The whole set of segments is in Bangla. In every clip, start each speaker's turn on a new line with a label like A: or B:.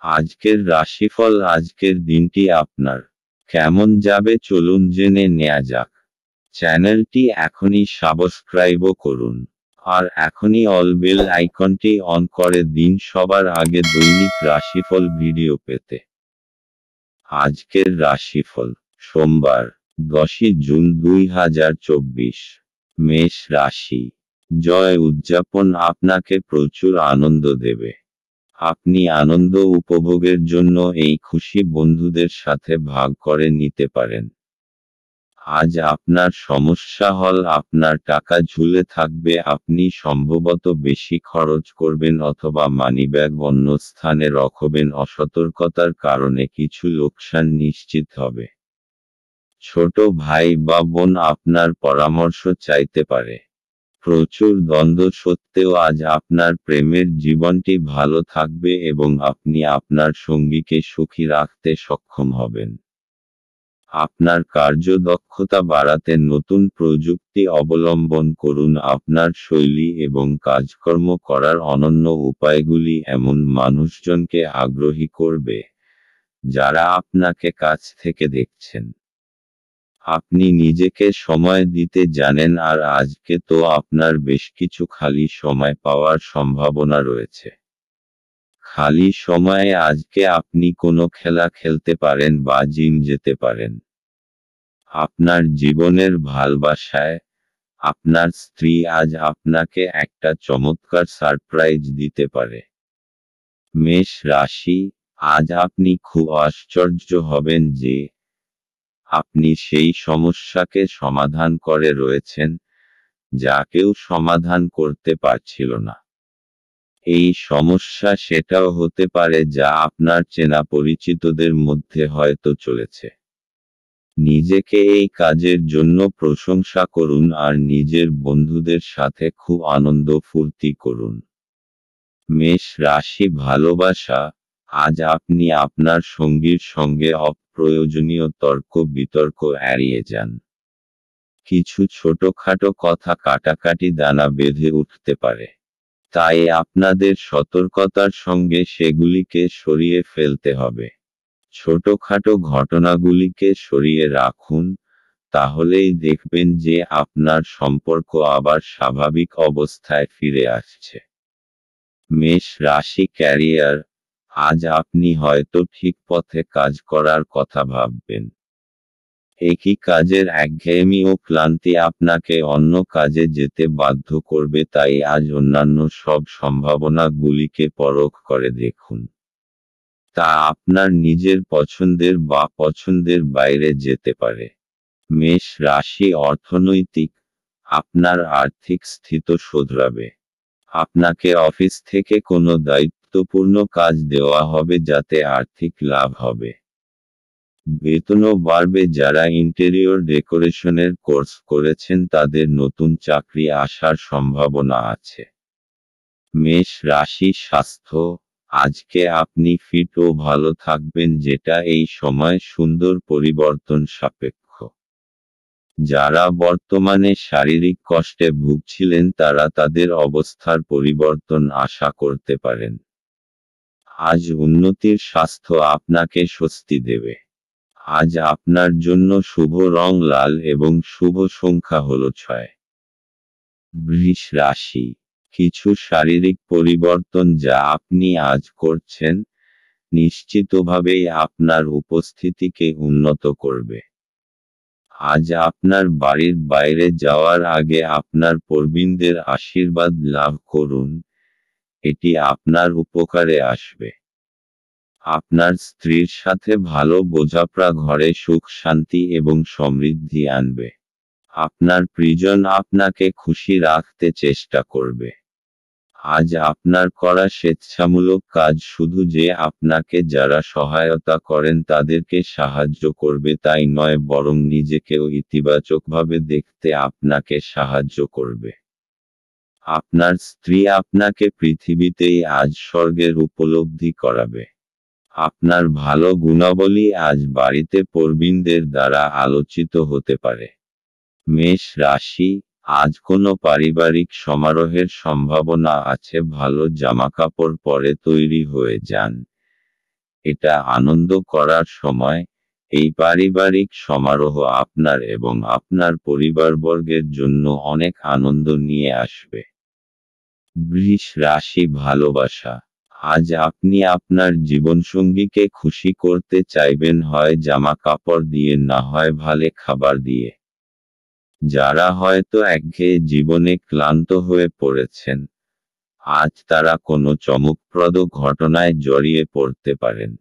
A: আজকের রাশিফল। আজকের দিনটি আপনার কেমন যাবে চলুন জেনে নেওয়া যাক। চ্যানেলটি এখনই সাবস্ক্রাইবও করুন আর এখনই অল বেল আইকনটি অন করে দিন সবার আগে দৈনিক রাশিফল ভিডিও পেতে। আজকের রাশিফল সোমবার 10 জুন 2024। মেষ রাশি। জয় উদযাপন আপনাকে প্রচুর আনন্দ দেবে। আপনি আনন্দ উপভোগের জন্য এই খুশি বন্ধুদের সাথে ভাগ করে নিতে পারেন। আজ আপনার সমস্যা হল আপনার টাকা ঝুলে থাকবে, আপনি সম্ভবত বেশি খরচ করবেন অথবা মানিব্যাগ অন্য স্থানে রাখবেন। অসতর্কতার কারণে কিছু লোকসান নিশ্চিত হবে। ছোট ভাই বা বোন আপনার পরামর্শ চাইতে পারে। প্রচুর দ্বন্দ্ব সত্ত্বেও আজ আপনার প্রেমের জীবনটি ভালো থাকবে এবং আপনি আপনার সঙ্গীকে সুখী রাখতে সক্ষম হবেন। আপনার কার্যদক্ষতা বাড়াতে নতুন প্রযুক্তি অবলম্বন করুন। আপনার শৈলী এবং কাজকর্ম করার অনন্য উপায়গুলি এমন মানুষজনকে আগ্রহী করবে যারা আপনাকে কাছ থেকে দেখছেন। আপনি নিজেকে সময় দিতে জানেন আর আজকে তো আপনার বেশ কিছু খালি সময় পাওয়ার সম্ভাবনা রয়েছে। খালি সময়ে আজকে আপনি কোনো খেলা খেলতে পারেন বা জিম যেতে পারেন। আপনার জীবনের ভালবাসায় আপনার স্ত্রী আজ আপনাকে একটা চমৎকার সারপ্রাইজ দিতে পারে। মেষ রাশি। আজ আপনি খুব আশ্চর্য হবেন যে আপনি সেই সমস্যাকে সমাধান করে রয়েছেন যা কেউ সমাধান করতে পারছিল না। এই সমস্যা সেটাও হতে পারে যা আপনার চেনা পরিচিতদের মধ্যে হয়তো চলেছে। নিজেকে এই কাজের জন্য প্রশংসা করুন আর নিজের বন্ধুদের সাথে খুব আনন্দ ফুর্তি করুন। মেষ রাশি। ভালোবাসা। আজ আপনি আপনার সঙ্গীর সঙ্গে অপ্রয়োজনীয় তর্ক বিতর্ক এড়িয়ে যান। কিছু ছোটখাটো কথা কাটাকাটি দানা বেঁধে উঠতে পারে, তাই আপনাদের সতর্কতার সঙ্গে সেগুলিকে সরিয়ে ফেলতে হবে। ছোটখাটো ঘটনাগুলিকে সরিয়ে রাখুন, তাহলেই দেখবেন যে আপনার সম্পর্ক আবার স্বাভাবিক অবস্থায় ফিরে আসছে। মেষ রাশি। ক্যারিয়ার। আজ আপনি হয়তো ঠিক পথে কাজ করার কথা ভাববেন। একই কাজের একঘেয়েমি ও ক্লান্তি আপনাকে অন্য কাজে যেতে বাধ্য করবে, তাই আজ অন্যান্য সব সম্ভাবনাগুলিকে পরখ করে দেখুন। তা আপনার নিজের পছন্দের বা পছন্দের বাইরে যেতে পারে। মেষ রাশি। অর্থনৈতিক। আপনার আর্থিক স্থিতি শোধরাবে। আপনাকে অফিস থেকে কোনো দায়িত্বপূর্ণ কাজ দেওয়া হবে যাতে আর্থিক লাভ হবে। বেতনও বাড়বে। যারা ইন্টেরিয়র ডেকোরেশনের কোর্স করেছেন তাদের নতুন চাকরি আসার সম্ভাবনা আছে। মেষ রাশি। স্বাস্থ্য। আজকে আপনি ফিট ও ভালো থাকবেন, যেটা এই সময় সুন্দর পরিবর্তন সাপেক্ষ। যারা বর্তমানে শারীরিক কষ্টে ভুগছিলেন তারা তাদের অবস্থার পরিবর্তন আশা করতে পারেন। আজ উন্নতির স্বাস্থ্য আপনাকে স্বস্তি দেবে। আজ আপনার জন্য শুভ রং লাল এবং শুভ সংখ্যা হল 6। বৃষ রাশি। কিছু শারীরিক পরিবর্তন যা আপনি আজ করছেন, নিশ্চিতভাবেই আপনার উপস্থিতিকে উন্নত করবে। আজ আপনার বাড়ির বাইরে যাওয়ার আগে আপনার প্রবীণদের আশীর্বাদ লাভ করুন, এটি আপনার উপকারে আসবে। আপনার স্ত্রীর সাথে ভালো বোঝাপড়া ঘরে সুখ শান্তি এবং সমৃদ্ধি আনবে। আপনার প্রিয়জন আপনাকে খুশি রাখতে চেষ্টা করবে। আজ আপনার করা স্বেচ্ছামূলক কাজ শুধু যে আপনাকে যারা সহায়তা করেন তাদেরকে সাহায্য করবে তাই নয়, বরং নিজেকেও ইতিবাচকভাবে দেখতে আপনাকে সাহায্য করবে। আপনার স্ত্রী আপনাকে পৃথিবীতেই আজ স্বর্গের উপলব্ধি করাবে। আপনার ভালো গুণাবলী আজ বাড়িতে প্রবীণদের দ্বারা আলোচিত হতে পারে। মেষ রাশি। আজ কোনো পারিবারিক সমারোহের সম্ভাবনা আছে। ভালো জামাকাপড় পরে তৈরি হয়ে যান, এটা আনন্দ করার সময়। এই পারিবারিক সমারোহ আপনার এবং আপনার পরিবারবর্গের জন্য অনেক আনন্দ নিয়ে আসবে। বৃষ রাশি ভালোবাসা। আজ আপনি আপনার জীবনসঙ্গীকে খুশি করতে চাইবেন, হয় জামা কাপড় দিয়ে না হয় ভালো খাবার দিয়ে। যারা হয়তো একঘেয়ে জীবনে ক্লান্ত হয়ে পড়েছেন, আজ তারা কোনো চমকপ্রদ ঘটনায় জড়িয়ে পড়তে পারেন।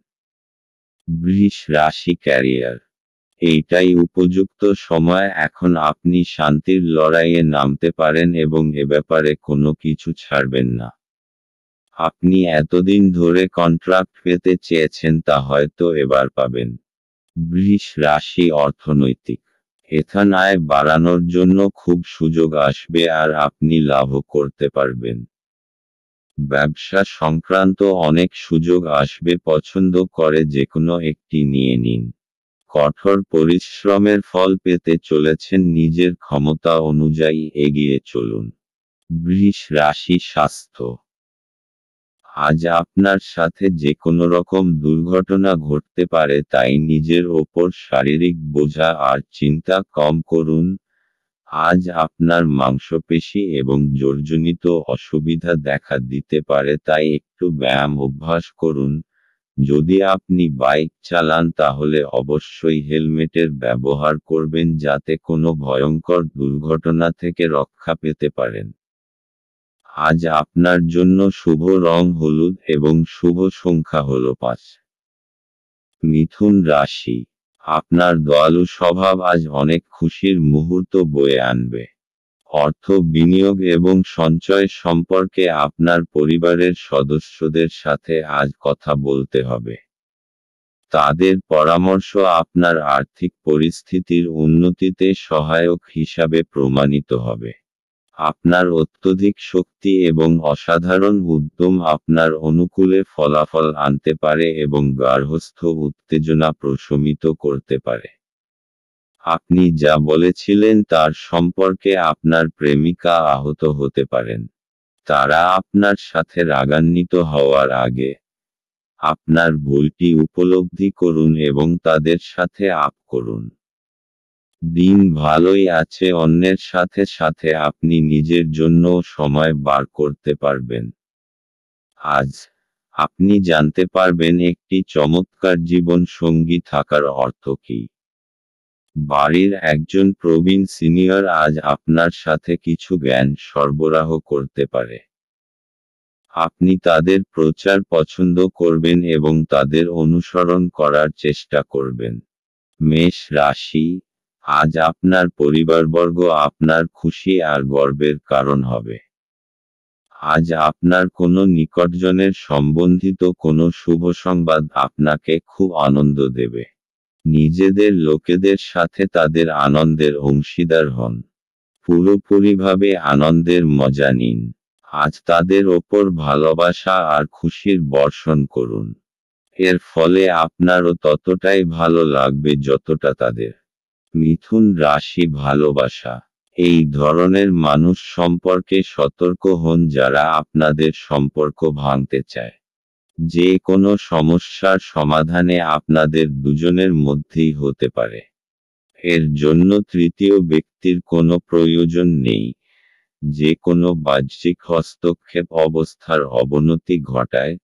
A: বৃষ রাশি ক্যারিয়ার। এইটাই উপযুক্ত সময়, এখন আপনি শান্তির লড়াইয়ে নামতে পারেন এবং এ ব্যাপারে কোনো কিছু ছাড়বেন না। আপনি এতদিন ধরে কন্ট্রাক্ট পেতে চেয়েছেন, তা হয়তো এবার পাবেন। বৃষ রাশি অর্থনৈতিক। এখান আয় বাড়ানোর জন্য খুব সুযোগ আসবে আর আপনি লাভও করতে পারবেন। ব্যবসা সংক্রান্ত অনেক সুযোগ আসবে, পছন্দ করে যেকোনো একটি নিয়ে নিন। কঠোর পরিশ্রমের ফল পেতে চলেছেন, নিজের ক্ষমতা অনুযায়ী এগিয়ে চলুন। বৃষ রাশি স্বাস্থ্য। আজ আপনার সাথে যে কোনো রকম দুর্ঘটনা ঘটতে পারে, তাই নিজের ওপর শারীরিক বোঝা আর চিন্তা কম করুন। আজ আপনার মাংসপেশি এবং জোড়জনিত অসুবিধা দেখা দিতে পারে, তাই একটু ব্যায়াম অভ্যাস করুন। যদি আপনি বাইক চালান তাহলে অবশ্যই হেলমেটের ব্যবহার করবেন, যাতে কোনো ভয়ঙ্কর দুর্ঘটনা থেকে রক্ষা পেতে পারেন। আজ আপনার জন্য শুভ রং হলুদ এবং শুভ সংখ্যা হল 5। মিথুন রাশি। আপনার দয়ালু স্বভাব আজ অনেক খুশির মুহূর্ত বয়ে আনবে। অর্থ বিনিয়োগ এবং সঞ্চয় সম্পর্কে আপনার পরিবারের সদস্যদের সাথে আজ কথা বলতে হবে। তাদের পরামর্শ আপনার আর্থিক পরিস্থিতির উন্নতিতে সহায়ক হিসাবে প্রমাণিত হবে। আপনার অত্যধিক শক্তি এবং অসাধারণ উদ্যম আপনার অনুকূলে ফলাফল আনতে পারে এবং গার্হস্থ্য উত্তেজনা প্রশমিত করতে পারে। আপনি যা বলেছিলেন তার সম্পর্কে আপনার প্রেমিকা আহত হতে পারেন। তারা আপনার সাথে রাগান্বিত হওয়ার আগে আপনার ভুলটি উপলব্ধি করুন এবং তাদের সাথে আপ করুন। দিন ভালোই আছে, অন্যের সাথে সাথে আপনি নিজের জন্য সময় বার করতে পারবেন। আজ আপনি জানতে পারবেন একটি চমৎকার জীবন সঙ্গী থাকার অর্থ কী। বাড়ির একজন প্রবীণ সিনিয়র আজ আপনার সাথে কিছু জ্ঞান সরবরাহ করতে পারে। আপনি তাদের প্রচার পছন্দ করবেন এবং তাদের অনুসরণ করার চেষ্টা করবেন। মেষ রাশি। আজ আপনার পরিবারবর্গ আপনার খুশি আর গর্বের কারণ হবে। আজ আপনার কোনো নিকটজনের সম্বন্ধিত কোনো শুভ সংবাদ আপনাকে খুব আনন্দ দেবে। নিজেদের লোকেদের সাথে তাদের আনন্দের অংশীদার হন। পুরোপুরিভাবে আনন্দের মজা নিন। আজ তাদের ওপর ভালোবাসা আর খুশির বর্ষণ করুন। এর ফলে আপনারও ততটাই ভালো লাগবে যতটা তাদের। মিথুন রাশি ভালোবাসা। এই ধরনের মানুষ সম্পর্কে সতর্ক হন যারা আপনাদের সম্পর্ক ভাঙতে চায়। যে কোনো সমস্যার সমাধানে আপনাদের দুজনের মধ্যেই হতে পারে। এর জন্য তৃতীয় ব্যক্তির কোনো প্রয়োজন নেই। যে কোনো বাহ্যিক হস্তক্ষেপ অবস্থার অবনতি ঘটায়,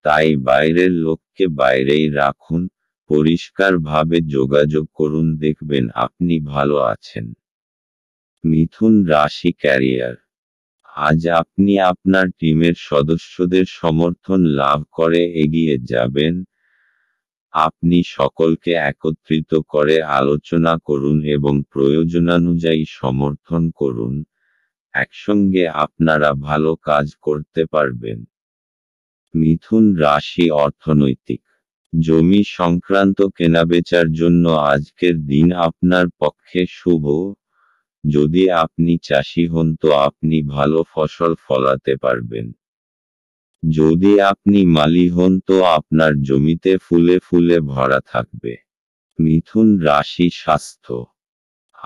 A: তাই বাইরের লোককে বাইরেই রাখুন। পরিষ্কারভাবে যোগাযোগ করুন, দেখবেন আপনি ভালো আছেন। মিথুন রাশি ক্যারিয়ার। আজ আপনি আপনার টিমের সদস্যদের সমর্থন লাভ করে এগিয়ে যাবেন। আপনি সকলকে একত্রিত করে আলোচনা করুন এবং প্রয়োজনানুযায়ী সমর্থন করুন। একসঙ্গে আপনারা ভালো কাজ করতে পারবেন। মিথুন রাশি অর্থনৈতিক। জমি সংক্রান্ত কেনাবেচার জন্য আজকের দিন আপনার পক্ষে শুভ। যদি আপনি চাষি হন তো আপনি ভালো ফসল ফলাতে পারবেন। যদি আপনি মালি হন তো আপনার জমিতে ফুলে ফুলে ভরা থাকবে। মিথুন রাশি স্বাস্থ্য।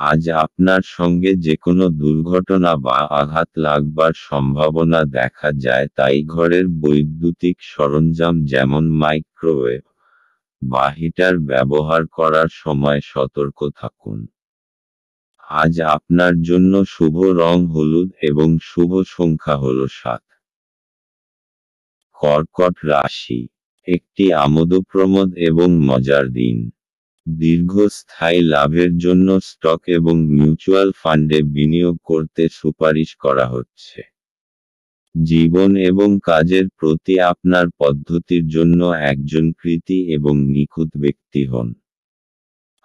A: আজ আপনার সঙ্গে যে কোনো দুর্ঘটনা বা আঘাত লাগবার সম্ভাবনা দেখা যায়, তাই ঘরের বৈদ্যুতিক সরঞ্জাম যেমন মাইক্রোওয়েভ বা হিটার ব্যবহার করার সময় সতর্ক থাকুন। আজ আপনার জন্য শুভ রং হলুদ এবং শুভ সংখ্যা হল 7। কর্কট রাশি, একটি আমোদপ্রমোদ এবং মজার দিন। দীর্ঘস্থায়ী লাভের জন্য স্টক এবং মিউচুয়াল ফান্ডে বিনিয়োগ করতে সুপারিশ করা হচ্ছে। জীবন এবং কাজের প্রতি আপনার পদ্ধতির জন্য একজন কৃতী এবং নিখুঁত ব্যক্তি হন।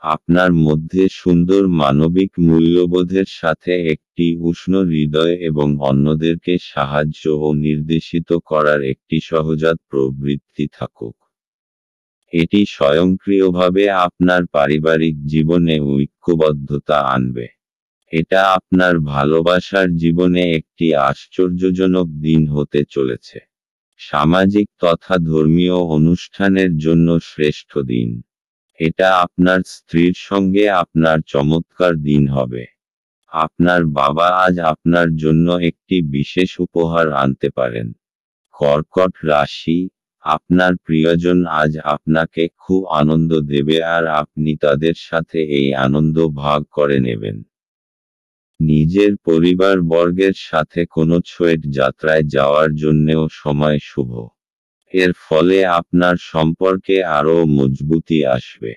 A: আপনার মধ্যে সুন্দর মানবিক মূল্যবোধের সাথে একটি উষ্ণ হৃদয় এবং অন্যদেরকে সাহায্য ও নির্দেশিত করার একটি সহজাত প্রবৃত্তি থাকুক। এটি স্বয়ংক্রিয়ভাবে আপনার পারিবারিক জীবনে ঐক্যবদ্ধতা আনবে। এটা আপনার ভালোবাসার জীবনে একটি আশ্চর্যজনক দিন হতে চলেছে। সামাজিক তথা ধর্মীয় অনুষ্ঠানের জন্য শ্রেষ্ঠ দিন। এটা আপনার স্ত্রীর সঙ্গে আপনার চমৎকার দিন হবে। আপনার বাবা আজ আপনার জন্য একটি বিশেষ উপহার আনতে পারেন। কর্কট রাশি, আপনার প্রিয়জন আজ আপনাকে খুব আনন্দ দেবে আর আপনি তাদের সাথে এই আনন্দ ভাগ করে নেবেন। নিজের পরিবারবর্গের সাথে কোনো ছোট যাত্রায় যাওয়ার জন্যেও সময় শুভ। এর ফলে আপনার সম্পর্কে আরও মজবুতি আসবে।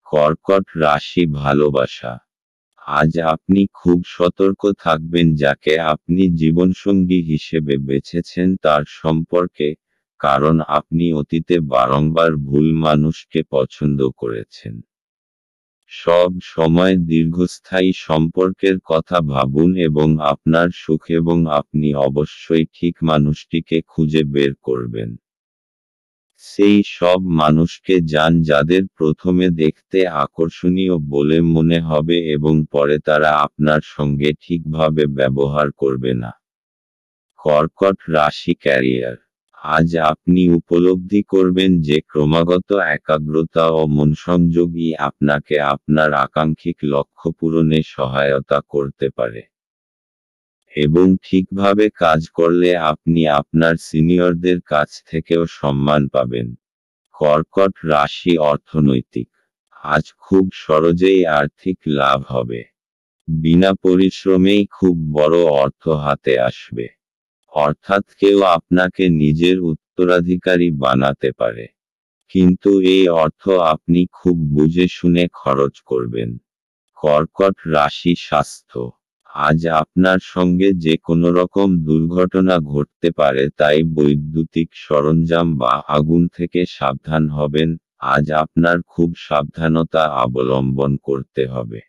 A: কর্কট রাশি ভালোবাসা, আজ আপনি খুব সতর্ক থাকবেন যাকে আপনি জীবনসঙ্গী হিসেবে বেছেছেন তার সম্পর্কে, কারণ আপনি অতীতে বারংবার ভুল মানুষকে পছন্দ করেছেন। সব সময় দীর্ঘস্থায়ী সম্পর্কের কথা ভাবুন এবং আপনার সুখ এবং আপনি অবশ্যই ঠিক মানুষটিকে খুঁজে বের করবেন। সেই সব মানুষকে যান যাদের প্রথমে দেখতে আকর্ষণীয় বলে মনে হবে এবং পরে তারা আপনার সঙ্গে ঠিকভাবে ব্যবহার করবে না। কর্কট রাশি ক্যারিয়ার, আজ আপনি উপলব্ধি করবেন যে ক্রমাগত একাগ্রতা ও মনসংযোগই আপনাকে আপনার আকাঙ্ক্ষিত লক্ষ্য পূরণে সহায়তা করতে পারে। এবং ঠিকভাবে কাজ করলে আপনি আপনার সিনিয়রদের কাছ থেকেও সম্মান পাবেন। কর্কট রাশি অর্থনৈতিক, আজ খুব সহজেই আর্থিক লাভ হবে। বিনা পরিশ্রমেই খুব বড় অর্থ হাতে আসবে। অর্থাৎ কেউ আপনাকে নিজের উত্তরাধিকারী বানাতে পারে। কিন্তু এই অর্থ আপনি খুব বুঝে শুনে খরচ করবেন। কর্কট রাশি স্বাস্থ্য, আজ আপনার সঙ্গে যে কোনো রকম দুর্ঘটনা ঘটতে পারে, তাই বৈদ্যুতিক সরঞ্জাম বা আগুন থেকে সাবধান হবেন। আজ আপনার খুব সাবধানতা অবলম্বন করতে হবে।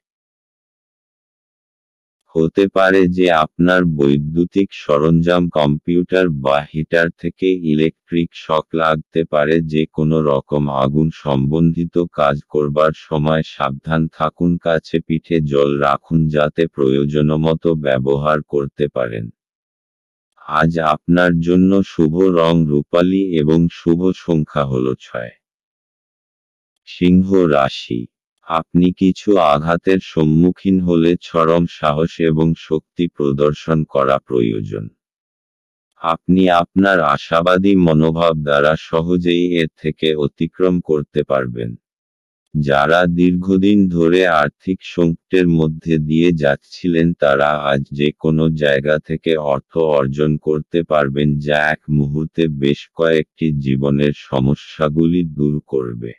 A: হতে পারে যে আপনার বৈদ্যুতিক সরঞ্জাম কম্পিউটার বা হিটার থেকে ইলেকট্রিক শক লাগতে পারে। যে কোনো রকম আগুন সম্বন্ধিত কাজ করবার সময় সাবধান থাকুন। কাছে পিঠে জল রাখুন যাতে প্রয়োজনমতো ব্যবহার করতে পারেন। আজ আপনার জন্য শুভ রং রূপালী এবং শুভ সংখ্যা হল 6। সিংহ রাশি, আপনি কিছু আঘাতের সম্মুখীন হলে চরম সাহস এবং শক্তি প্রদর্শন করা প্রয়োজন। আপনি আপনার আশাবাদী মনোভাব দ্বারা সহজেই এর থেকে অতিক্রম করতে পারবেন। যারা দীর্ঘদিন ধরে আর্থিক সংকটের মধ্যে দিয়ে যাচ্ছিলেন তারা আজ যে কোনো জায়গা থেকে অর্থ অর্জন করতে পারবেন, যা এক মুহূর্তে বেশ কয়েকটি জীবনের সমস্যাগুলি দূর করবে।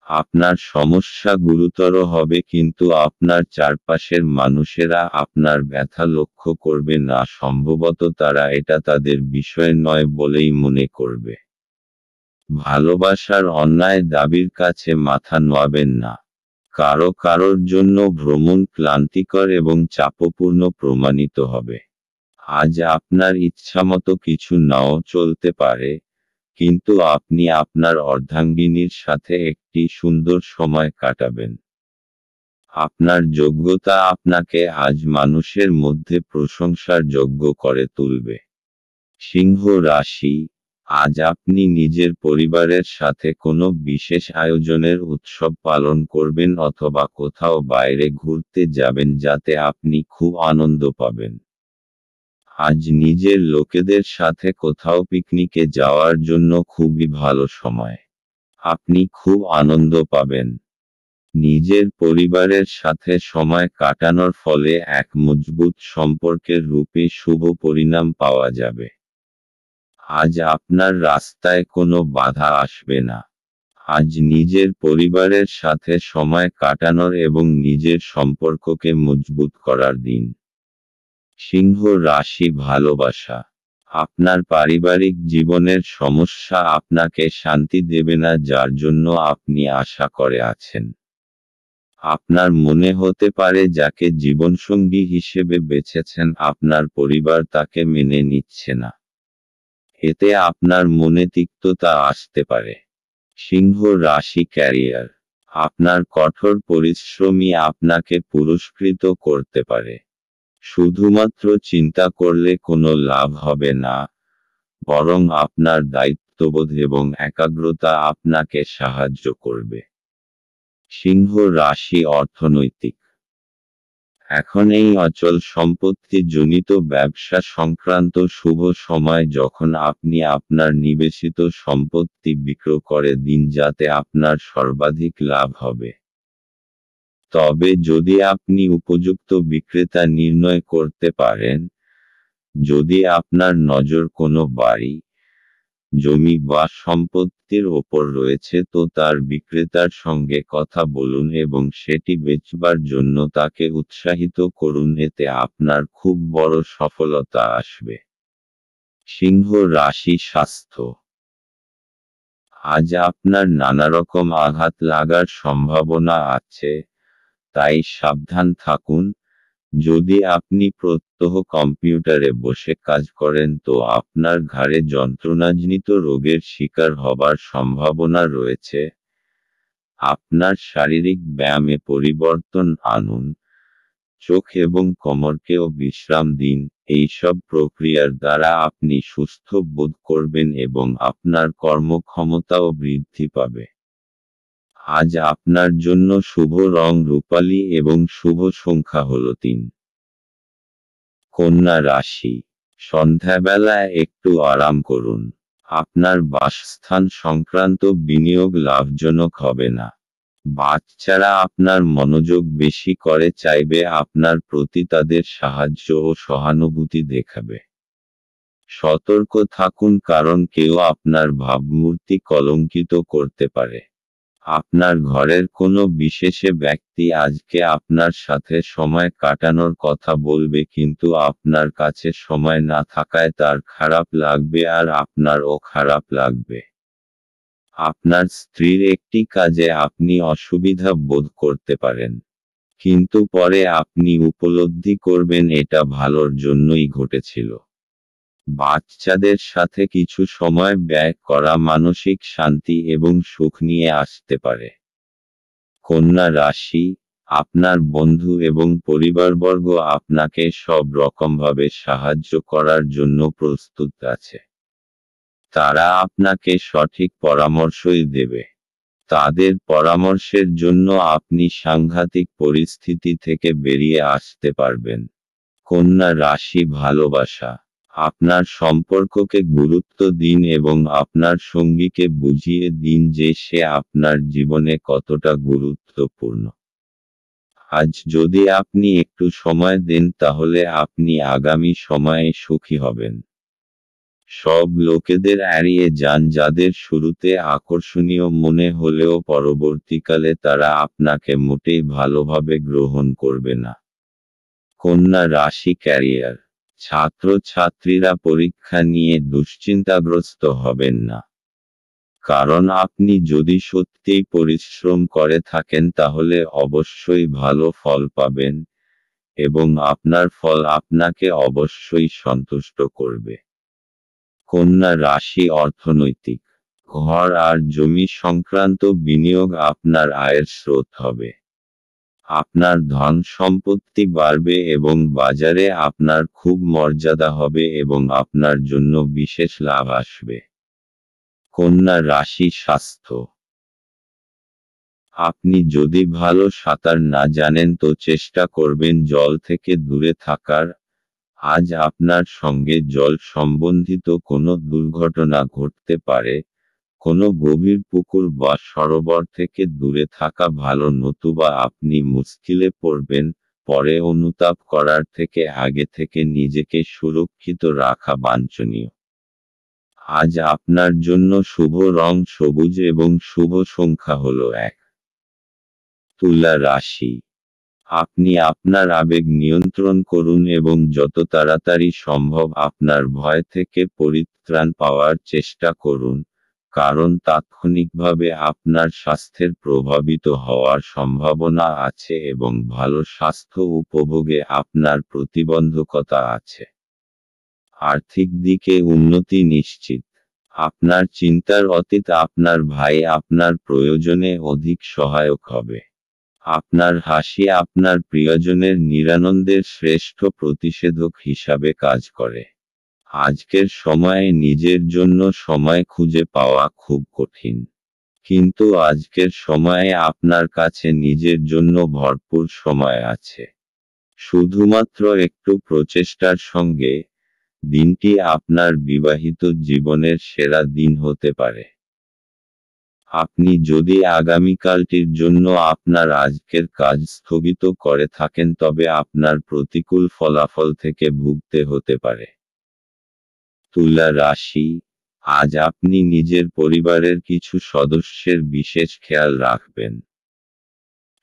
A: আপনার সমস্যা গুরুতর হবে কিন্তু আপনার চারপাশের মানুষেরা আপনার ব্যথা লক্ষ্য করবে না। সম্ভবত তারা এটা তাদের বিষয় নয় বলেই মনে করবে। ভালোবাসার অন্যায় দাবির কাছে মাথা নোয়াবেন না। কারোর জন্য ভ্রমণ ক্লান্তিকর এবং চাপপূর্ণ প্রমাণিত হবে। আজ আপনার ইচ্ছামতো কিছু নাও চলতে পারে, কিন্তু আপনি আপনার অর্ধাঙ্গিনীর সাথে একটি সুন্দর সময় কাটাবেন। আপনার যোগ্যতা আপনাকে আজ মানুষের মধ্যে প্রশংসার যোগ্য করে তুলবে। সিংহ রাশি, আজ আপনি নিজের পরিবারের সাথে কোনো বিশেষ আয়োজনের উৎসব পালন করবেন অথবা কোথাও বাইরে ঘুরতে যাবেন যাতে আপনি খুব আনন্দ পাবেন। আজ নিজের লোকেদের সাথে কোথাও পিকনিকে যাওয়ার জন্য খুবই ভালো সময়। আপনি খুব আনন্দ পাবেন। নিজের পরিবারের সাথে সময় কাটানোর ফলে এক মজবুত সম্পর্কের রূপে শুভ পরিণাম পাওয়া যাবে। আজ আপনার রাস্তায় কোনো বাধা আসবে না। আজ নিজের পরিবারের সাথে সময় কাটানোর এবং নিজের সম্পর্ককে মজবুত করার দিন। সিংহ রাশি ভালোবাসা। আপনার পারিবারিক জীবনের সমস্যা আপনাকে শান্তি দেবে না যার জন্য আপনি আশা করে আছেন। আপনার মনে হতে পারে যাকে জীবনসঙ্গী হিসেবে বেছেছেন আপনার পরিবার তাকে মেনে নিচ্ছে না। এতে আপনার মনে তিক্ততা আসতে পারে। সিংহ রাশি ক্যারিয়ার। আপনার কঠোর পরিশ্রমই আপনাকে পুরস্কৃত করতে পারে। শুধুমাত্র চিন্তা করলে কোনো লাভ হবে না, বরং আপনার দায়িত্ববোধ এবং একাগ্রতা আপনাকে সাহায্য করবে। সিংহ রাশি অর্থনৈতিক। এখন এই অচল সম্পত্তি জনিত ব্যবসা সংক্রান্ত শুভ সময় যখন আপনি আপনার নিবেশিত সম্পত্তি বিক্রয় করে দিন যাতে আপনার সর্বাধিক লাভ হবে। তবে যদি আপনি উপযুক্ত বিক্রেতা নির্ণয় করতে পারেন, যদি আপনার নজর কোনো বাড়ি, জমি বা সম্পত্তির ওপর রয়েছে তো তার বিক্রেতার সঙ্গে কথা বলুন এবং সেটি বেচবার জন্য তাকে উৎসাহিত করুন, এতে আপনার খুব বড় সফলতা আসবে। সিংহ রাশি স্বাস্থ্য। আজ আপনার নানারকম আঘাত লাগার সম্ভাবনা আছে, তাই সাবধান থাকুন। যদি আপনি প্রত্যহ কম্পিউটারে বসে কাজ করেন তো আপনার ঘাড়ে যন্ত্রণাজনিত রোগের শিকার হবার সম্ভাবনা রয়েছে। আপনার শারীরিক ব্যায়ামে পরিবর্তন আনুন। চোখ এবং কোমরকেও বিশ্রাম দিন। এইসব প্রক্রিয়ার দ্বারা আপনি সুস্থ বোধ করবেন এবং আপনার কর্মক্ষমতাও বৃদ্ধি পাবে। আজ আপনার জন্য শুভ রং রূপালী এবং শুভ সংখ্যা হল 3। কন্যা রাশি। সন্ধ্যাবেলায় একটু আরাম করুন। আপনার বাসস্থান সংক্রান্ত বিনিয়োগ লাভজনক হবে না। বাচ্চারা আপনার মনোযোগ বেশি করে চাইবে আপনার প্রতি, তাদের সাহায্য ও সহানুভূতি দেখাবে। সতর্ক থাকুন কারণ কেউ আপনার ভাবমূর্তি কলঙ্কিত করতে পারে। আপনার ঘরের কোনো বিশেষ ব্যক্তি আজকে আপনার সাথে সময় কাটানোর কথা বলবে কিন্তু আপনার কাছে সময় না থাকায় তার খারাপ লাগবে আর আপনারও খারাপ লাগবে। আপনার স্ত্রীর একটি কাজে আপনি অসুবিধা বোধ করতে পারেন, কিন্তু পরে আপনি উপলব্ধি করবেন এটা ভালোর জন্যই ঘটেছিল। বাচ্চাদের সাথে কিছু সময় ব্যয় করা মানসিক শান্তি এবং সুখ নিয়ে আসতে পারে। কন্যা রাশি। আপনার বন্ধু এবং পরিবারবর্গ আপনাকে সব রকমভাবে সাহায্য করার জন্য প্রস্তুত আছে। তারা আপনাকে সঠিক পরামর্শই দেবে। তাদের পরামর্শের জন্য আপনি সাংঘাতিক পরিস্থিতি থেকে বেরিয়ে আসতে পারবেন। কন্যা রাশি ভালোবাসা। আপনার সম্পর্ককে গুরুত্ব দিন এবং আপনার সঙ্গীকে বুঝিয়ে দিন যে সে আপনার জীবনে কতটা গুরুত্বপূর্ণ। আজ যদি আপনি একটু সময় দেন তাহলে আপনি আগামী সময়ে সুখী হবেন। সব লোকেদের এড়িয়ে যান যাদের শুরুতে আকর্ষণীয় মনে হলেও পরবর্তীকালে তারা আপনাকে মোটেই ভালোভাবে গ্রহণ করবে না। কন্যা রাশি ক্যারিয়ার। ছাত্রছাত্রীরা পরীক্ষা নিয়ে দুশ্চিন্তাগ্রস্ত হবেন না, কারণ আপনি যদি সত্যিই পরিশ্রম করে থাকেন তাহলে অবশ্যই ভালো ফল পাবেন এবং আপনার ফল আপনাকে অবশ্যই সন্তুষ্ট করবে। কন্যা রাশি অর্থনৈতিক। ঘর আর জমি সংক্রান্ত বিনিয়োগ আপনার আয়ের স্রোত হবে। আপনার ধন সম্পত্তি বাড়বে এবং বাজারে আপনার খুব মর্যাদা হবে এবং আপনার জন্য বিশেষ লাভ আসবে। কন্যা রাশি স্বাস্থ্য। আপনি যদি ভালো সাঁতার না জানেন তো চেষ্টা করবেন জল থেকে দূরে থাকার। আজ আপনার সঙ্গে জল সম্বন্ধিত কোনো দুর্ঘটনা ঘটতে পারে। কোনো গভীর পুকুর বা সরোবর থেকে দূরে থাকা ভালো, নতুবা আপনি মুশকিলে পড়বেন। পরে অনুতাপ করার থেকে আগে থেকে নিজেকে সুরক্ষিত রাখা বাঞ্ছনীয়। আজ আপনার জন্য শুভ রং সবুজ এবং শুভ সংখ্যা হলো 1। তুলা রাশি। আপনি আপনার আবেগ নিয়ন্ত্রণ করুন এবং যত তাড়াতাড়ি সম্ভব আপনার ভয় থেকে পরিত্রাণ পাওয়ার চেষ্টা করুন, কারণ তাৎক্ষণিকভাবে আপনার স্বাস্থ্যের প্রভাবিত হওয়ার সম্ভাবনা আছে এবং ভালো স্বাস্থ্য উপভোগে আপনার প্রতিবন্ধকতা আছে। আর্থিক দিকে উন্নতি নিশ্চিত। আপনার চিন্তার অতীত আপনার ভাই আপনার প্রয়োজনে অধিক সহায়ক হবে। আপনার হাসি আপনার প্রিয়জনের নিরানন্দের শ্রেষ্ঠ প্রতিষেধক হিসাবে কাজ করে। আজকের সময়ে নিজের জন্য সময় খুঁজে পাওয়া খুব কঠিন, কিন্তু আজকের সময়ে আপনার কাছে নিজের জন্য ভরপুর সময় আছে। শুধুমাত্র একটু প্রচেষ্টার সঙ্গে, দিনটি আপনার বিবাহিত জীবনের সেরা দিন হতে পারে। আপনি যদি আগামীকালটির জন্য আপনার আজকের কাজ স্থগিত করে থাকেন তবে আপনার প্রতিকূল ফলাফল থেকে ভুগতে হতে পারে। তুলা রাশি। আজ আপনি নিজের পরিবারের কিছু সদস্যের বিশেষ খেয়াল রাখবেন।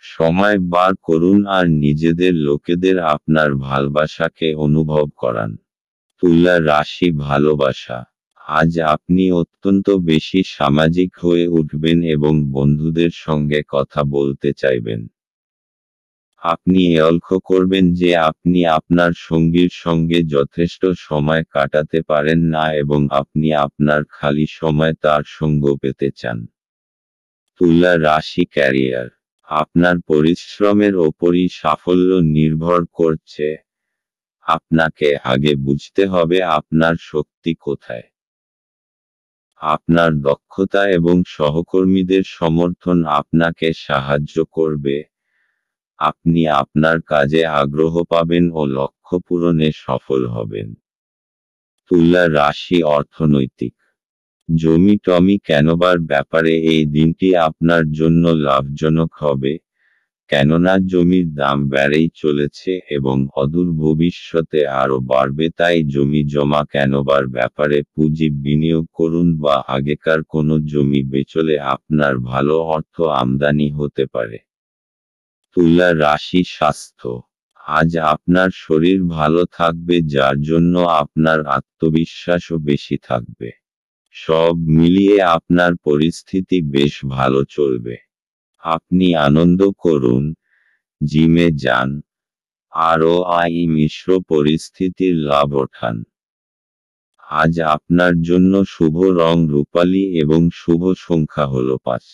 A: সময় বার করুন আর নিজেদের লোকেদের আপনার ভালোবাসাকে অনুভব করান। তুলা রাশি ভালোবাসা। আজ আপনি অত্যন্ত বেশি সামাজিক হয়ে উঠবেন এবং বন্ধুদের সঙ্গে কথা বলতে চাইবেন। আপনি লক্ষ্য করবেন যে আপনি আপনার সঙ্গীর সঙ্গে যথেষ্ট সময় কাটাতে পারেন না এবং আপনি আপনার খালি সময় তার সঙ্গ পেতে চান। তুলা রাশি ক্যারিয়ার। আপনার পরিশ্রমের ওপরই সাফল্য নির্ভর করছে। আপনাকে আগে বুঝতে হবে আপনার শক্তি কোথায়। আপনার দক্ষতা এবং সহকর্মীদের সমর্থন আপনাকে সাহায্য করবে। আপনি আপনার কাজে আগ্রহ পাবেন ও লক্ষ্য পূরণে সফল হবেন। তুলা রাশি অর্থনৈতিক। জমি টমি কেনবার ব্যাপারে এই দিনটি আপনার জন্য লাভজনক হবে, কেননা জমির দাম বেড়েই চলেছে এবং অদূর ভবিষ্যতে আরও বাড়বে। তাই জমি জমা কেনবার ব্যাপারে পুঁজি বিনিয়োগ করুন বা আগেকার কোনো জমি বেচলে আপনার ভালো অর্থ আমদানি হতে পারে। তুলা রাশি স্বাস্থ্য। আজ আপনার শরীর ভালো থাকবে, যার জন্য আপনার আত্মবিশ্বাসও বেশি থাকবে। সব মিলিয়ে আপনার পরিস্থিতি বেশ ভালো চলবে। আপনি আনন্দ করুন, জিমে যান, আরও মিশ্র পরিস্থিতির লাভ ওঠান। আজ আপনার জন্য শুভ রং রূপালী এবং শুভ সংখ্যা হলো 5।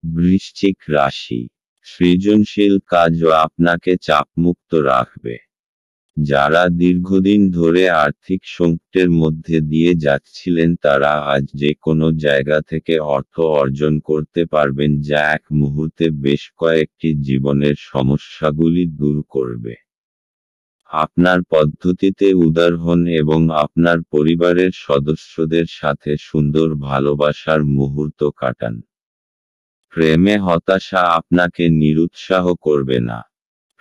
A: বৃশ্চিক রাশি। সৃজনশীল কাজও আপনাকে চাপমুক্ত রাখবে। যারা দীর্ঘদিন ধরে আর্থিক সংকটের মধ্যে দিয়ে যাচ্ছিলেন তারা আজ যে কোনো জায়গা থেকে অর্থ অর্জন করতে পারবেন, যা এক মুহূর্তে বেশ কয়েকটি জীবনের সমস্যাগুলি দূর করবে। আপনার পদ্ধতিতে উদার হন এবং আপনার পরিবারের সদস্যদের সাথে সুন্দর ভালোবাসার মুহূর্ত কাটান। প্রেমে হতাশা আপনাকে নিরুৎসাহ করবে না।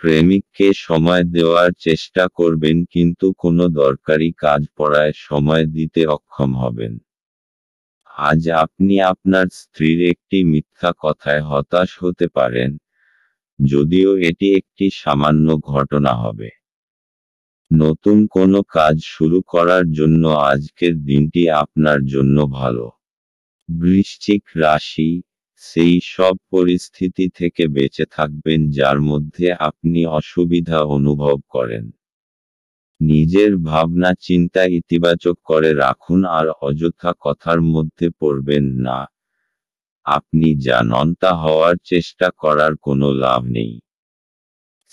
A: প্রেমিককে সময় দেওয়ার চেষ্টা করবেন কিন্তু কোনো দরকারি কাজ পড়ায় সময় দিতে অক্ষম হবেন। আজ আপনি আপনার স্ত্রীর একটি মিথ্যা কথায় হতাশ হতে পারেন, যদিও এটি একটি সামান্য ঘটনা হবে। নতুন কোনো কাজ শুরু করার জন্য আজকের দিনটি আপনার জন্য ভালো। বৃশ্চিক রাশি। সেই সব পরিস্থিতি থেকে বেঁচে থাকবেন যার মধ্যে আপনি অসুবিধা অনুভব করেন। নিজের ভাবনা চিন্তা ইতিবাচক করে রাখুন আর অযথা কথার মধ্যে পড়বেন না। আপনি যা নন তা হওয়ার চেষ্টা করার কোনো লাভ নেই।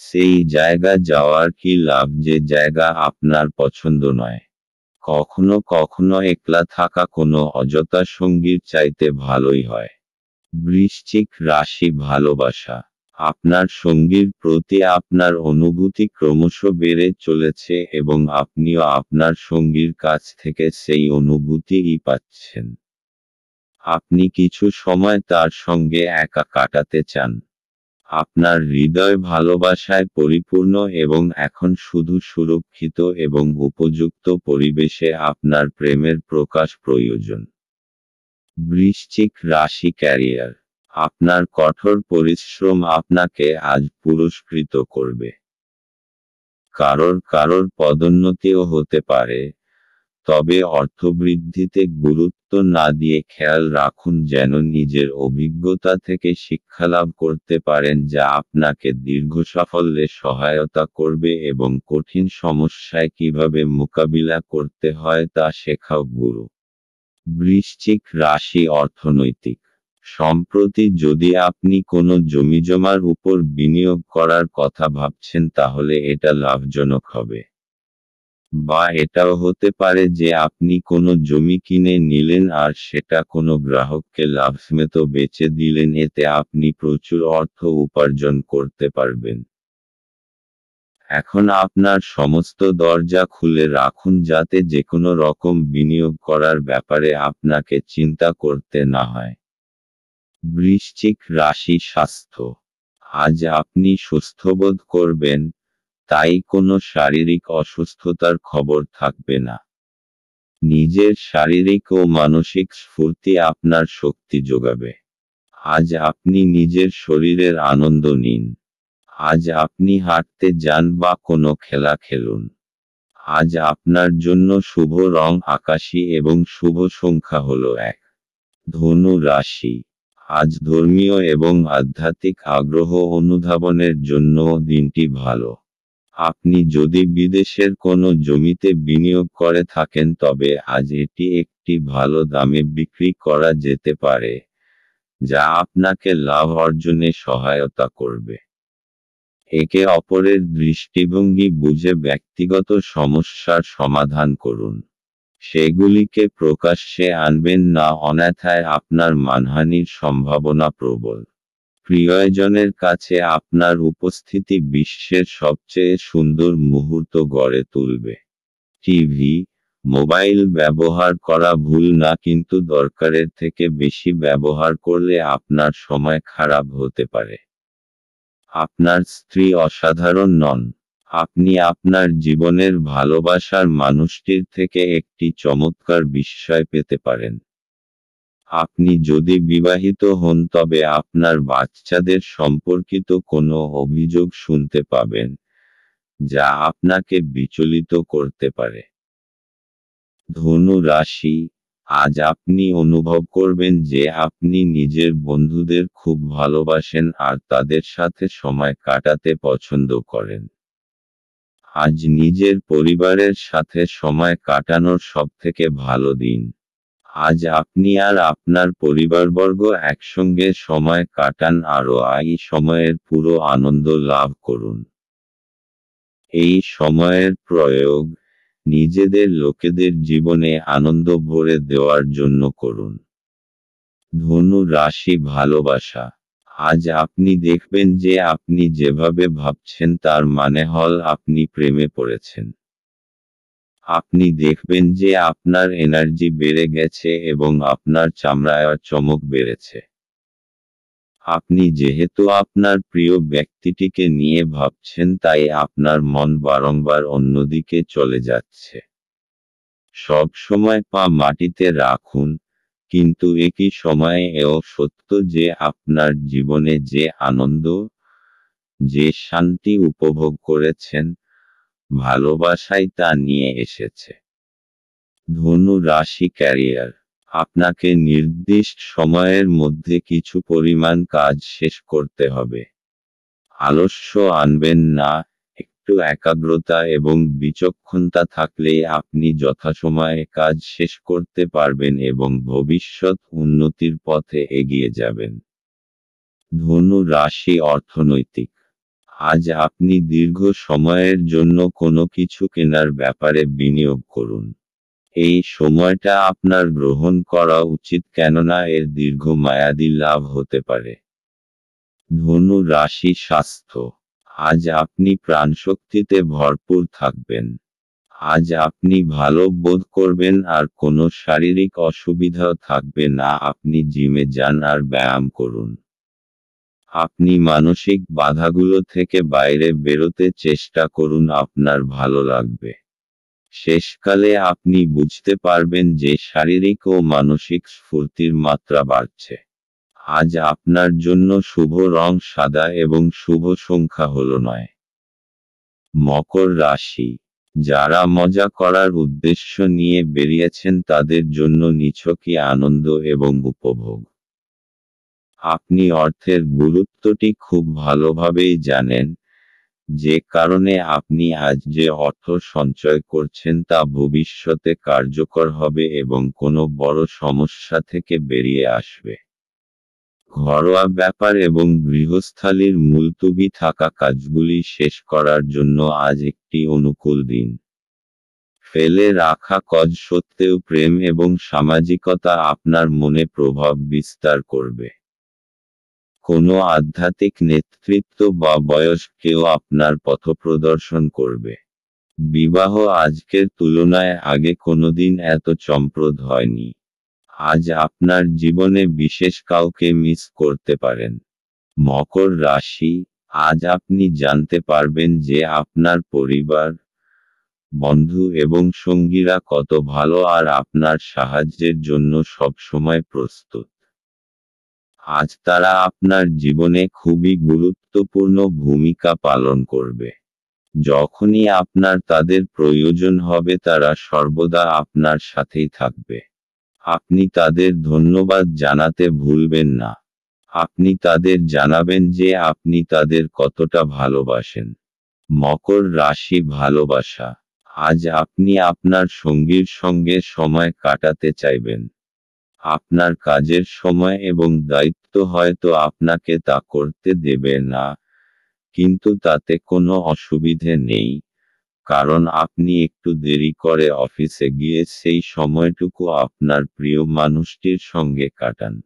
A: সেই জায়গা যাওয়ার কি লাভ যে জায়গা আপনার পছন্দ নয়। কখনো কখনো একলা থাকা কোনো অযথা সঙ্গীর চাইতে ভালোই হয়। বৃশ্চিক রাশি ভালোবাসা। আপনার সঙ্গীর প্রতি আপনার অনুভূতি ক্রমশ বেড়ে চলেছে এবং আপনিও আপনার সঙ্গীর কাছ থেকে সেই অনুভূতিই পাচ্ছেন। আপনি কিছু সময় তার সঙ্গে একা কাটাতে চান। আপনার হৃদয় ভালোবাসায় পরিপূর্ণ এবং এখন শুধু সুরক্ষিত এবং উপযুক্ত পরিবেশে আপনার প্রেমের প্রকাশ প্রয়োজন। বৃশ্চিক রাশি ক্যারিয়ার। আপনার কঠোর পরিশ্রম আপনাকে আজ পুরস্কৃত করবে। কারোর পদোন্নতিও হতে পারে, তবে অর্থবৃদ্ধিতে গুরুত্ব না দিয়ে খেয়াল রাখুন যেন নিজের অভিজ্ঞতা থেকে শিক্ষালাভ করতে পারেন যা আপনাকে দীর্ঘ সাফল্যে সহায়তা করবে এবং কঠিন সমস্যায় কিভাবে মোকাবিলা করতে হয় তা শেখাও গুরু। বৃশ্চিক রাশি অর্থনৈতিক। সম্প্রতি যদি আপনি কোনো জমিজমার উপর বিনিয়োগ করার কথা ভাবছেন তাহলে এটা লাভজনক হবে। বা এটাও হতে পারে যে আপনি কোনো জমি কিনে নিলেন আর সেটা কোনো গ্রাহককে লাভসমেত বেচে দিলেন, এতে আপনি প্রচুর অর্থ উপার্জন করতে পারবেন। এখন আপনার সমস্ত দরজা খুলে রাখুন যাতে যেকোনো রকম বিনিয়োগ করার ব্যাপারে আপনাকে চিন্তা করতে না হয়। বৃশ্চিক রাশি স্বাস্থ্য। আজ আপনি সুস্থবোধ করবেন, তাই কোনো শারীরিক অসুস্থতার খবর থাকবে না। নিজের শারীরিক ও মানসিক স্ফূর্তি আপনার শক্তি যোগাবে। আজ আপনি নিজের শরীরের আনন্দ নিন। আজ আপনি হাঁটতে যান বা কোনো খেলা খেলুন। আজ আপনার জন্য শুভ রং আকাশী এবং শুভ সংখ্যা হলো 1। ধনু রাশি। আজ ধর্মীয় এবং আধ্যাত্মিক আগ্রহ অনুধাবনের জন্য দিনটি ভালো। আপনি যদি বিদেশের কোনো জমিতে বিনিয়োগ করে থাকেন তবে আজ এটি একটি ভালো দামে বিক্রি করা যেতে পারে, যা আপনাকে লাভ অর্জনে সহায়তা করবে। একে অপরের দৃষ্টিভঙ্গি বুঝে ব্যক্তিগত সমস্যার সমাধান করুন। সেগুলিকে প্রকাশ্যে আনবেন না, অন্যথায় আপনার মানহানির সম্ভাবনা প্রবল। প্রিয়জনের কাছে আপনার উপস্থিতি বিশ্বের সবচেয়ে সুন্দর মুহূর্ত গড়ে তুলবে। টিভি, মোবাইল ব্যবহার করা ভুল না, কিন্তু দরকারের থেকে বেশি ব্যবহার করলে আপনার সময় খারাপ হতে পারে। আপনার স্ত্রী অসাধারণ নন। আপনি আপনার জীবনের ভালোবাসার মানুষটির থেকে একটি চমৎকার বিস্ময় পেতে পারেন। আপনি যদি বিবাহিত হন তবে আপনার বাচ্চাদের সম্পর্কিত কোনো অভিযোগ শুনতে পাবেন, যা আপনাকে বিচলিত করতে পারে। ধনু রাশি। আজ আপনি অনুভব করবেন যে আপনি নিজের বন্ধুদের খুব ভালোবাসেন আর তাদের সাথে সময় কাটাতে পছন্দ করেন। আজ নিজের পরিবারের সাথে সময় কাটানোর সবথেকে ভালো দিন। আজ আপনি আর আপনার পরিবারবর্গ একসঙ্গে সময় কাটান আর এই সময়ের পুরো আনন্দ লাভ করুন। এই সময়ের প্রয়োগ নিজেদের লোকেদের জীবনে আনন্দ ভরে দেওয়ার জন্য করুন। ধনু রাশি ভালোবাসা। আজ আপনি দেখবেন যে আপনি যেভাবে ভাবছেন তার মানে হল আপনি প্রেমে পড়েছেন। আপনি দেখবেন যে আপনার এনার্জি বেড়ে গেছে এবং আপনার চামড়ায় চমক বেড়েছে। আপনি যেহেতু আপনার প্রিয় ব্যক্তিটিকে নিয়ে ভাবছেন তাই আপনার মন বারংবার অন্যদিকে চলে যাচ্ছে। সব সময় পা মাটিতে রাখুন, কিন্তু একই সময়ে এও সত্য যে আপনার জীবনে যে আনন্দ, যে শান্তি উপভোগ করেছেন, ভালোবাসাই তা নিয়ে এসেছে। ধনু রাশি ক্যারিয়ার। আপনাকে নির্দিষ্ট সময়ের মধ্যে কিছু পরিমাণ কাজ শেষ করতে হবে। আলস্য আনবেন না, একটু একাগ্রতা এবং বিচক্ষণতা থাকলেই আপনি যথাসময়ে কাজ শেষ করতে পারবেন এবং ভবিষ্যৎ উন্নতির পথে এগিয়ে যাবেন। ধনু রাশি অর্থনৈতিক। আজ আপনি দীর্ঘ সময়ের জন্য কোনো কিছু কেনার ব্যাপারে বিনিয়োগ করুন। এই সময়টা আপনার গ্রহণ করা উচিত, কেননা এর দীর্ঘমেয়াদী লাভ হতে পারে। ধনু রাশি স্বাস্থ্য। আজ আপনি প্রাণশক্তিতে ভরপুর থাকবেন। আজ আপনি ভালো বোধ করবেন আর কোনো শারীরিক অসুবিধাও থাকবে না। আপনি জিমে যান আর ব্যায়াম করুন। আপনি মানসিক বাধাগুলো থেকে বাইরে বেরোতে চেষ্টা করুন, আপনার ভালো লাগবে। শেষকালে আপনি বুঝতে পারবেন যে শারীরিক ও মানসিক স্ফূর্তির মাত্রা বাড়ছে। আজ আপনার জন্য শুভ রং সাদা এবং শুভ সংখ্যা হল 9। মকর রাশি। যারা মজা করার উদ্দেশ্য নিয়ে বেরিয়েছেন তাদের জন্য নিছকই আনন্দ এবং উপভোগ। আপনি অর্থের গুরুত্বটি খুব ভালোভাবেই জানেন, যে কারণে আপনি আজ যে অর্থ সঞ্চয় করছেন তা ভবিষ্যতে কার্যকর হবে এবং কোনো বড় সমস্যা থেকে বেরিয়ে আসবে। ঘরোয়া ব্যাপার এবং গৃহস্থালির মুলতুবি থাকা কাজগুলি শেষ করার জন্য আজ একটি অনুকূল দিন। ফেলে রাখা কাজ সত্ত্বেও প্রেম এবং সামাজিকতা আপনার মনে প্রভাব বিস্তার করবে। কোনো আধ্যাত্মিক নেতৃত্ব বা বয়স্ক কেউ আপনার পথপ্রদর্শন করবে। বিবাহ আজকের তুলনায় আগে কোনোদিন এত চমকপ্রদ হয়নি। আজ আপনার জীবনে বিশেষ কাউকে মিস করতে পারেন। মকর রাশি। আজ আপনি জানতে পারবেন যে আপনার পরিবার, বন্ধু এবং সঙ্গীরা কত ভালো আর আপনার সাহায্যের জন্য সবসময় প্রস্তুত। আজ তারা আপনার জীবনে খুবই গুরুত্বপূর্ণ ভূমিকা পালন করবে। যখনই আপনার তাদের প্রয়োজন হবে তারা সর্বদা আপনার সাথেই থাকবে। আপনি তাদের ধন্যবাদ জানাতে ভুলবেন না। আপনি তাদের জানাবেন যে আপনি তাদের কতটা ভালোবাসেন। মকর রাশি ভালোবাসা। আজ আপনি আপনার সঙ্গীর সঙ্গে সময় কাটাতে চাইবেন। আপনার কাজের সময় এবং দায়িত্ব হয়তো আপনাকে তা করতে দেবে না, কিন্তু তাতে কোনো অসুবিধে নেই, কারণ আপনি একটু দেরি করে অফিসে গিয়ে সেই সময়টুকু আপনার প্রিয় মানুষটির সঙ্গে কাটান।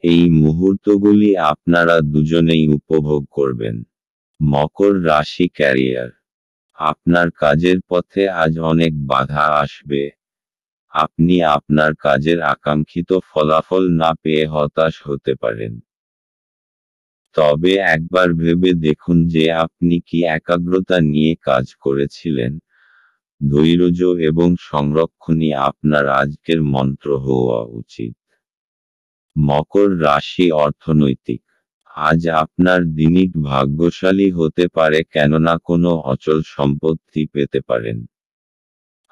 A: এই মুহূর্তগুলি আপনারা দুজনেই উপভোগ করবেন। মকর রাশি ক্যারিয়ার। আপনার কাজের পথে আজ অনেক বাধা আসবে। আপনি আপনার কাজের আকাঙ্ক্ষিত ফলাফল না পেয়ে হতাশ হতে পারেন। তবে একবার ভেবে দেখুন যে আপনি কি একাগ্রতা নিয়ে কাজ করেছিলেন। ধৈর্য এবং সংরক্ষণই আপনার আজকের মন্ত্র হওয়া উচিত। মকর রাশি অর্থনৈতিক। আজ আপনার দিনটি ভাগ্যশালী হতে পারে, কেননা কোনো অচল সম্পত্তি পেতে পারেন।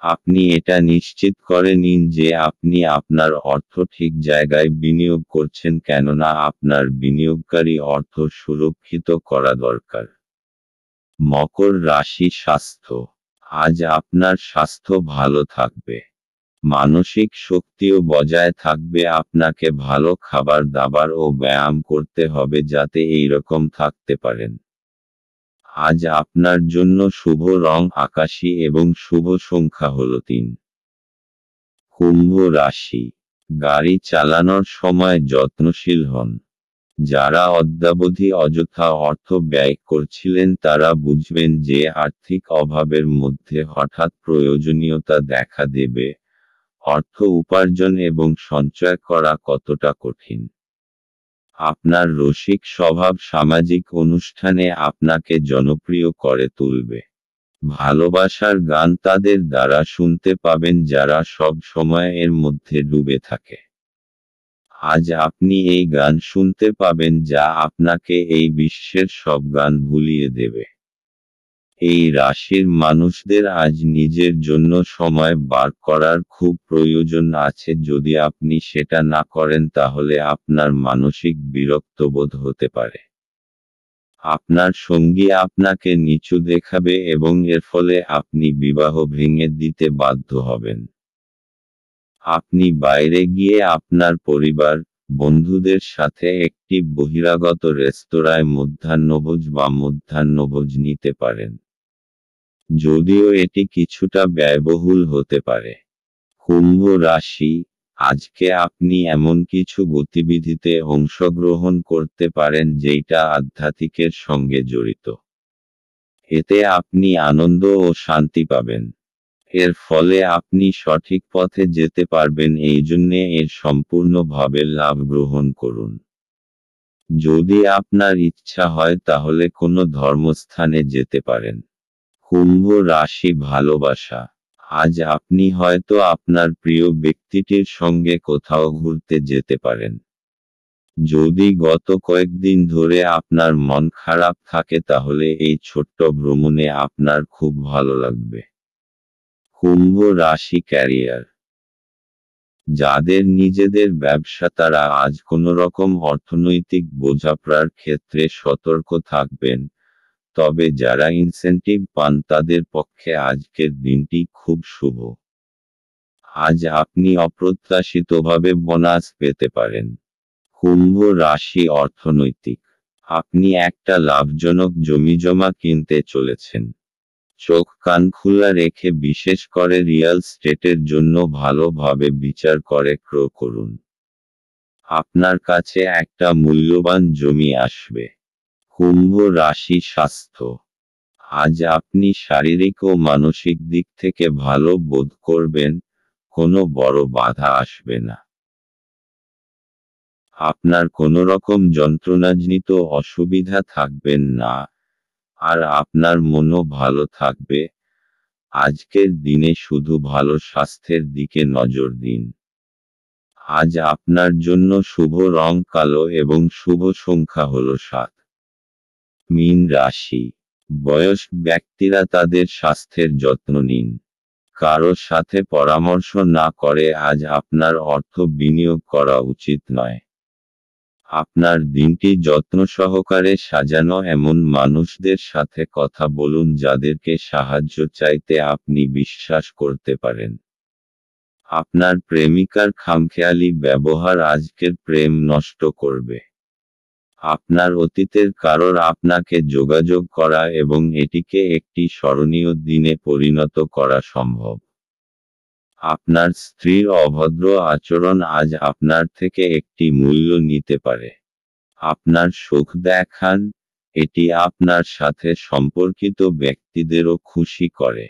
A: আপনি এটা নিশ্চিত করে নিন যে আপনি আপনার অর্থ ঠিক জায়গায় বিনিয়োগ করছেন, কেননা আপনার বিনিয়োগকারী অর্থ সুরক্ষিত করা দরকার। মকর রাশি স্বাস্থ্য। আজ আপনার স্বাস্থ্য ভালো থাকবে। মানসিক শক্তিও বজায় থাকবে। আপনাকে ভালো খাবার দাবার ও ব্যায়াম করতে হবে যাতে এইরকম থাকতে পারেন। আজ আপনার জন্য শুভ রং আকাশী এবং শুভ সংখ্যা হল 3। কুম্ভ রাশি। গাড়ি চালানোর সময় যত্নশীল হন। যারা অদ্যাবধি অযথা অর্থ ব্যয় করছিলেন তারা বুঝবেন যে আর্থিক অভাবের মধ্যে হঠাৎ প্রয়োজনীয়তা দেখা দেবে। অর্থ উপার্জন এবং সঞ্চয় করা কতটা কঠিন। আপনার রসিক স্বভাব সামাজিক অনুষ্ঠানে আপনাকে জনপ্রিয় করে তুলবে। ভালোবাসার গান তাদের দ্বারা শুনতে পাবেন যারা সব সময় এর মধ্যে ডুবে থাকে। আজ আপনি এই গান শুনতে পাবেন যা আপনাকে এই বিশ্বের সব গান ভুলিয়ে দেবে। এই রাশির মানুষদের আজ নিজের জন্য সময় বার করার খুব প্রয়োজন আছে। যদি আপনি সেটা না করেন তাহলে আপনার মানসিক বিরক্তবোধ হতে পারে। আপনার সঙ্গী আপনাকে নিচু দেখাবে এবং এর ফলে আপনি বিবাহ ভেঙে দিতে বাধ্য হবেন। আপনি বাইরে গিয়ে আপনার পরিবার, বন্ধুদের সাথে একটি বহিরাগত রেস্তোরাঁয় মধ্যাহ্নভোজ নিতে পারেন। যদিও এটি কিছুটা ব্যয়বহুল হতে পারে। কুম্ভ রাশি, আজকে আপনি এমন কিছু গতিবিধিতে অংশগ্রহণ করতে পারেন যেটা আধ্যাত্মিকের সঙ্গে জড়িত। এতে আপনি আনন্দ ও শান্তি পাবেন। এর ফলে আপনি সঠিক পথে যেতে পারবেন, এই জন্যে এর সম্পূর্ণভাবে লাভ গ্রহণ করুন। যদি আপনার ইচ্ছা হয় তাহলে কোনো ধর্মস্থানে যেতে পারেন। কুম্ভ রাশি ভালোবাসা, আজ আপনি হয়তো আপনার প্রিয় ব্যক্তিটির সঙ্গে কোথাও ঘুরতে যেতে পারেন। যদি গত কয়েকদিন ধরে আপনার মন খারাপ থাকে তাহলে এই ছোট্ট ভ্রমণে আপনার খুব ভালো লাগবে। কুম্ভ রাশি ক্যারিয়ার, যাদের নিজেদের ব্যবসা তারা আজ কোনোরকম অর্থনৈতিক বোঝাপড়ার ক্ষেত্রে সতর্ক থাকবেন, তবে যারা ইনসেন্টিভ পান তাদের পক্ষে আজকের দিনটি খুব শুভ। আজ আপনি অপ্রত্যাশিতভাবে বোনাস পেতে পারেন। কুম্ভ রাশি অর্থনৈতিক, আপনি একটা লাভজনক জমিজমা কিনতে চলেছেন। চোখ কান খোলা রেখে বিশেষ করে রিয়েল স্টেটের জন্য ভালোভাবে বিচার করে ক্রয় করুন। আপনার কাছে একটা মূল্যবান জমি আসবে। কুম্ভ রাশি স্বাস্থ্য, আজ আপনি শারীরিক ও মানসিক দিক থেকে ভালো বোধ করবেন, কোনো বড় বাধা আসবে না। আপনার কোনো রকম যন্ত্রণাজনিত অসুবিধা থাকবেন না, আর আপনার মনও ভালো থাকবে। আজকের দিনে শুধু ভালো স্বাস্থ্যের দিকে নজর দিন। আজ আপনার জন্য শুভ রং কালো এবং শুভ সংখ্যা হল 7। মীন রাশি, বয়স্ক ব্যক্তিরা তাদের স্বাস্থ্যের যত্ন নিন। কারো সাথে পরামর্শ না করে আজ আপনার অর্থ বিনিয়োগ করা উচিত নয়। আপনার দিনটি যত্ন সহকারে সাজানো এমন মানুষদের সাথে কথা বলুন যাদেরকে সাহায্য চাইতে আপনি বিশ্বাস করতে পারেন। আপনার প্রেমিকার খামখেয়ালি ব্যবহার আজকের প্রেম নষ্ট করবে। আপনার অতীতের কারোর আপনাকে যোগাযোগ করা এবং এটিকে একটি স্মরণীয় দিনে পরিণত করা সম্ভব। আপনার স্ত্রীর অভদ্র আচরণ আজ আপনার থেকে একটি মূল্য নিতে পারে। আপনার সুখ দেখান, এটি আপনার সাথে সম্পর্কিত ব্যক্তিদেরও খুশি করে।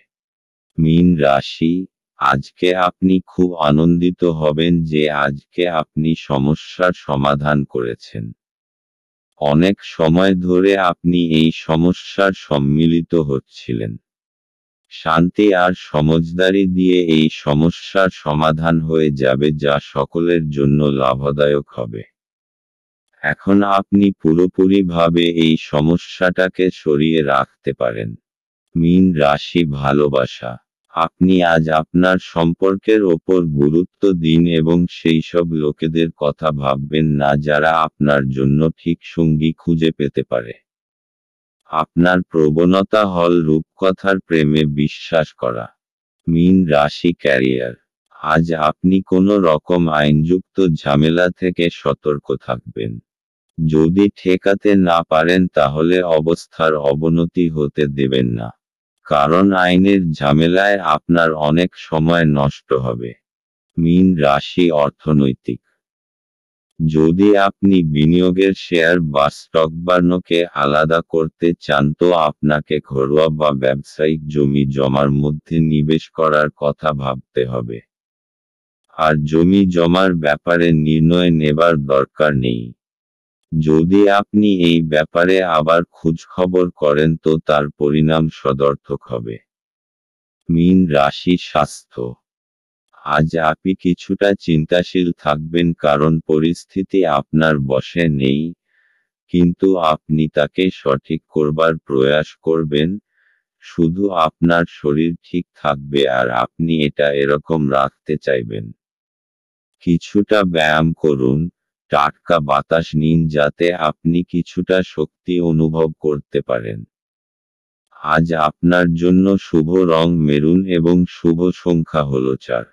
A: মীন রাশি, আজকে আপনি খুব আনন্দিত হবেন যে আজকে আপনি সমস্যার সমাধান করেছেন। অনেক সময় ধরে আপনি এই সমস্যার সম্মিলিত হচ্ছিলেন। শান্তি আর সমঝদারি দিয়ে এই সমস্যার সমাধান হয়ে যাবে, যা সকলের জন্য লাভদায়ক হবে। এখন আপনি পুরোপুরিভাবে এই সমস্যাটাকে সরিয়ে রাখতে পারেন। মীন রাশি ভালোবাসা, আপনি আজ আপনার সম্পর্কের ওপর গুরুত্ব দিন এবং সেই সব লোকেদের কথা ভাববেন না যারা আপনার জন্য ঠিক সঙ্গী খুঁজে পেতে পারে। আপনার প্রবণতা হল রূপকথার প্রেমে বিশ্বাস করা। মীন রাশি ক্যারিয়ার, আজ আপনি কোনো রকম আইনযুক্ত ঝামেলা থেকে সতর্ক থাকবেন। যদি ঠেকাতে না পারেন তাহলে অবস্থার অবনতি হতে দেবেন না, কারণ আইনের ঝামেলায় আপনার অনেক সময় নষ্ট হবে। মীন রাশি অর্থনৈতিক, যদি আপনি বিনিয়োগের শেয়ার বা স্টক বার্নকে আলাদা করতে চান তো আপনাকে ঘরোয়া বা ব্যবসায়িক জমি জমার মধ্যে নিবেশ করার কথা ভাবতে হবে। আর জমি জমার ব্যাপারে নির্ণয় নেবার দরকার নেই। যদি আপনি এই ব্যাপারে আবার খোঁজখবর করেন তো তার পরিণাম সদর্থক হবে। মীন রাশি স্বাস্থ্য, আজ আপনি কিছুটা চিন্তাশীল থাকবেন কারণ পরিস্থিতি আপনার বশে নেই, কিন্তু আপনি তাকে সঠিক করবার প্রয়াস করবেন। শুধু আপনার শরীর ঠিক থাকবে আর আপনি এটা এরকম রাখতে চাইবেন। কিছুটা ব্যায়াম করুন, টাটকা বাতাস নিন যাতে আপনি কিছুটা শক্তি অনুভব করতে পারেন। আজ আপনার জন্য শুভ রং মেরুন এবং শুভ সংখ্যা হল 4।